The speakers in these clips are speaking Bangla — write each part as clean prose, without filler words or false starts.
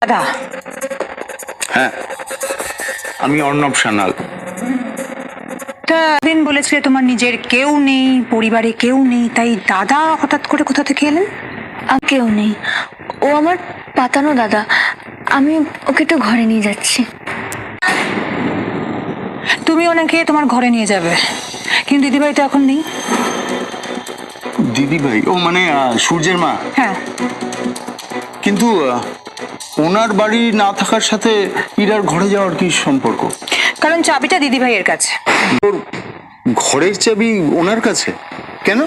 দাদা, হ্যাঁ, আমি অর্ণব সান্যাল। তা দিন বলেছিলে তোমার নিজের কেউ নেই, পরিবারে কেউ নেই, তাই দাদা হঠাৎ করে কোথা থেকে এলেন? কেউ নেই, ও আমার পাতানো দাদা। আমি ওকে একটু ঘরে নিয়ে যাচ্ছি। তুমি ওনাকে তোমার ঘরে নিয়ে যাবে, কিন্তু দিদিভাই তো এখন নেই। দিদি ভাই? ও মানে সূর্যের মা? হ্যাঁ। কিন্তু ওনার বাড়ি না থাকার সাথে ইরার ঘরে যাওয়ার কি সম্পর্ক? কারণ চাবিটা দিদিভাইয়ের কাছে। ওর ঘরের চাবি ওনার কাছে কেন?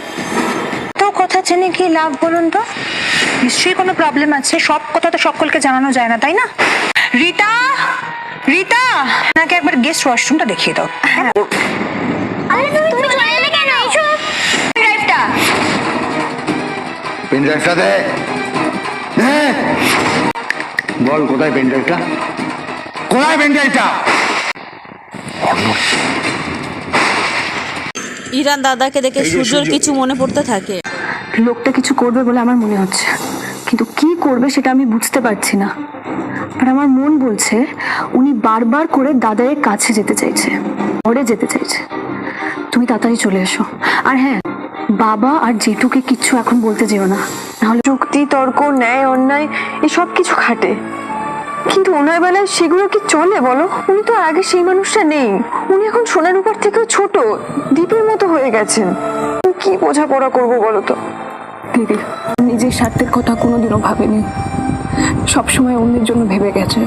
তো কথা জেনে কি লাভ বলুন তো? নিশ্চয়ই কোনো প্রবলেম আছে, সব কথা তো সকলকে জানানো যায় না, তাই না? রিতা, রিতা, নাকি একবার গেস্ট ওয়াশরুমটা দেখিয়ে দাও। হ্যাঁ। তুমি চলে এলে কেন? এসো, ড্রাইভটা। পেন ড্রাইভটা দে। বল কোথায় পেন ড্রাইভটা? কোথায় পেন ড্রাইভটা? ইরান দাদাকে দেখে সূর্যর কিছু মনে পড়তে থাকে। লোকটা কিছু করবে বলে আমার মনে হচ্ছে, কিন্তু কি করবে সেটা আমি বুঝতে পারছি না। আর আমার মন বলছে উনি বারবার করে দাদার কাছে যেতে চাইছে, ঘরে যেতে চাইছে। তুমি তাড়াতাড়ি চলে এসো। আর হ্যাঁ, বাবা আর জেঠুকে কিচ্ছু এখন বলতে যেও না, নাহলে যুক্তি, তর্ক, ন্যায়, অন্যায় এসব কিছু খাটে, কিন্তু ওনার বেলায় সেগুলো কি চলে বলো? উনি তো আর আগে সেই মানুষটা নেই। উনি এখন সোনার উপর থেকেও ছোট, দ্বীপের মতো হয়ে গেছেন। কি বোঝাপড়া করবো বলো তো? দিদি নিজের স্বার্থের কথা কোনোদিনও ভাবেনি, সবসময় অন্যের জন্য ভেবে গেছে,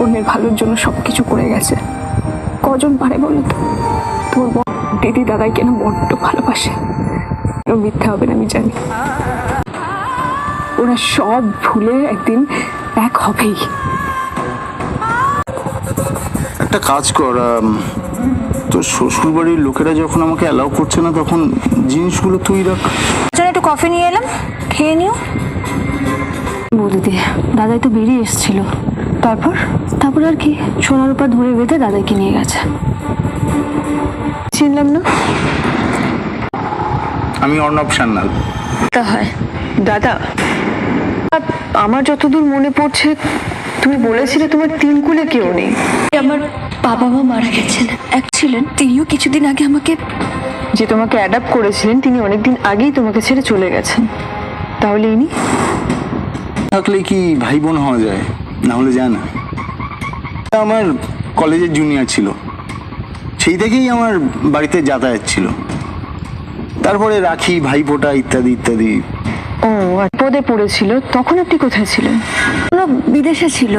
অন্যের ভালোর জন্য সবকিছু করে গেছে। কজন পারে বলো তো? তোর দিদি দাদাই কেন বড্ড ভালোবাসে। মিথ্যা হবে না আমি জানি, ওরা সব ভুলে একদিন এক হবেই। একটা কাজ কর, তো শ্বশুর বাড়ির লোকেরা যখন আমাকে অ্যালাউ করছে না, তখন জিনিসগুলো তুই রাখ। একটু কফি নিয়ে এলাম, খেয়ে নিও। দিদি দাদাই তো বেরিয়ে এসেছিল, তারপর তারপর আর কি, সোনার উপর ধরে বেঁধে দাদাইকে নিয়ে গেছে। চিনলাম না। আমি অর্ণব সান্যাল। তা হয় দাদা, আমার যতদূর মনে পড়ছে তুমি বলেছিলে তোমার তিন কুলে কেউ নেই। আমার বাবা মা মারা গেছেন, এক ছিলেন, তিনিও কিছুদিন আগে আমাকে। যে তোমাকে অ্যাডাপ্ট করেছিলেন তিনি অনেকদিন আগেই তোমাকে ছেড়ে চলে গেছেন। তাহলে ইনি থাকলে কি ভাই বোন হওয়া যায়? না হলে যায় না। আমার কলেজের জুনিয়র ছিল, সেই থেকেই আমার বাড়িতে যাতায়াত ছিল। তারপরে রাখি, ভাইফোঁটা ইত্যাদি ইত্যাদি। ও পদে পড়েছিল, তখন আপনি কোথায় ছিলেন? ওরা বিদেশে ছিল,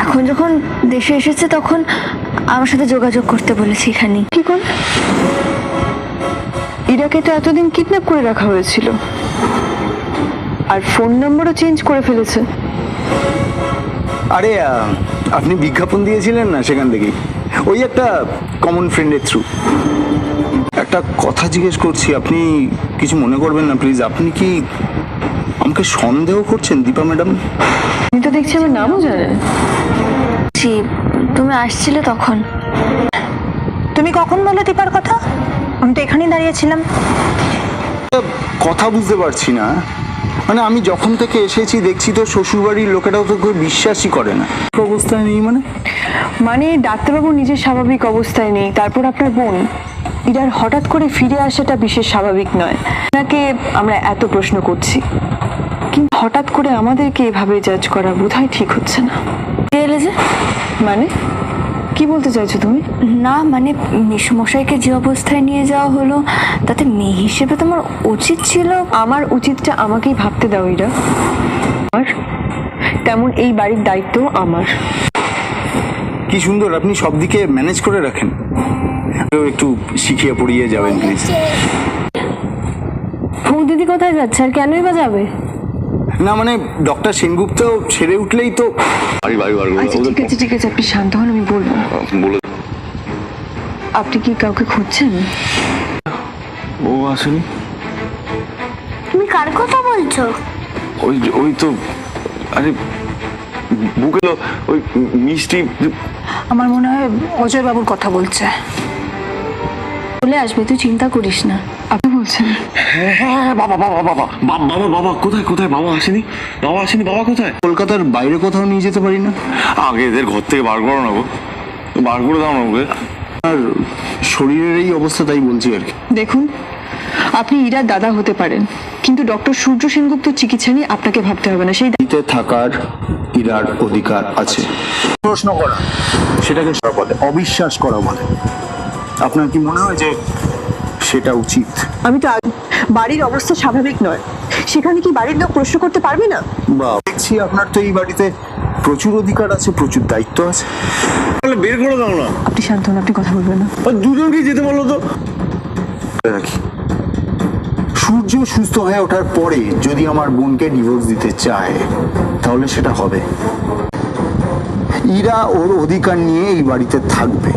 এখন যখন দেশে এসেছে তখন আমার সাথে যোগাযোগ করতে বলেছে এখানে। কি করে? ইরাকে তো এতদিন কিডন্যাপ করে রাখা হয়েছিল, আর ফোন নম্বরও চেঞ্জ করে ফেলেছে। আরে আপনি বিজ্ঞাপন দিয়েছিলেন না, সেখান থেকেই। ওই একটা কমন ফ্রেন্ডের থ্রু। একটা কথা জিজ্ঞেস করছি, আপনি কিছু মনে করবেন না প্লিজ। আপনি কি আমাকে সন্দেহ করছেন দীপা ম্যাডাম? আপনি তো দেখছি আমার নামও জানেন। জি, তুমি আসছিলে তখন। তুমি কখন বলে দীপার কথা? আমি তো এখানেই দাঁড়িয়েছিলাম। কথা বুঝতে পারছি না, মানে আমি যখন থেকে এসেছি দেখছি তো শ্বশুরবাড়ির লোকেরাও তো কেউ বিশ্বাসই করে না। অবস্থায় নেই মানে ডাক্তারবাবু নিজের স্বাভাবিক অবস্থায় নেই, তারপর আপনার বোন ইরার হঠাৎ করে ফিরে আসাটা বিশেষ স্বাভাবিক নয়। নাকি আমরা এত প্রশ্ন করছি, কিন্তু হঠাৎ করে আমাদেরকে এভাবে জাজ করা বোধহয় ঠিক হচ্ছে না। এলে যে? মানে কি বলতে চাইছো তুমি? না মানে মেসোমশাইকে যে অবস্থায় নিয়ে যাওয়া হলো, তাতে মেয়ে হিসেবে তোমার উচিত ছিল। আমার উচিতটা আমাকেই ভাবতে দাও ইরা। আর তেমন এই বাড়ির দায়িত্ব আমার। কি সুন্দর আপনি সব দিকে ম্যানেজ করে রাখেন। একটু শিখিয়ে পড়িয়ে যাবেন প্লিজ। দিদি কোথায় যাচ্ছে আর কেনই বা যাবে? না মানে ডক্টর সেনগুপ্ত ছেড়ে উঠলেই তো। আচ্ছা ঠিক আছে, আপনি শান্ত হন, আমি বলবো। আপনি কি কাউকে খুঁজছেন? ও আসেনি। তুমি কার কথা বলছো? ওই তো, আরে বুকে ওই মিষ্টি। আমার মনে হয় অজয় বাবুর কথা বলছে। চলে আসবে, তুই চিন্তা করিস না। আপনি বলছেন? হ্যাঁ, বাবা বাবা বাবা বাবা বাবা কোথায় কোথায় বাবা আসেনি, বাবা আসেনি, বাবা কোথায়? কলকাতার বাইরে কোথাও নিয়ে যেতে পারি না? আগে এদের ঘর থেকে বার করো না গো, বার করে দাও না ওকে। আর শরীরের এই অবস্থা, তাই বলছি আর কি। দেখুন, আপনি ইরার দাদা হতে পারেন, কিন্তু ডক্টর সূর্য সেনগুপ্ত চিকিৎসা নিয়ে আপনাকে ভাবতে হবে না। সেই বাড়িতে থাকার ইরার অধিকার আছে। প্রশ্ন করা সেটাকে করা বলে, অবিশ্বাস করা বলে। আপনার কি মনে হয় যে সেটা উচিত? আমি তো বাড়ির অবস্থা স্বাভাবিক নয়, সেখানে কি বাড়ির লোক প্রশ্ন করতে পারবে না? বা দেখছি আপনার তো এই বাড়িতে প্রচুর অধিকার আছে, প্রচুর দায়িত্ব আছে। তাহলে বের করে দাও না। আপনি শান্ত হন, আপনি কথা বলবেন না। আর দুজনকে যেতে বলো তো। রাখি, সূর্য সুস্থ হয়ে ওঠার পরে যদি আমার বোনকে ডিভোর্স দিতে চায় তাহলে সেটা হবে। ইরা ওর অধিকার নিয়ে এই বাড়িতে থাকবে।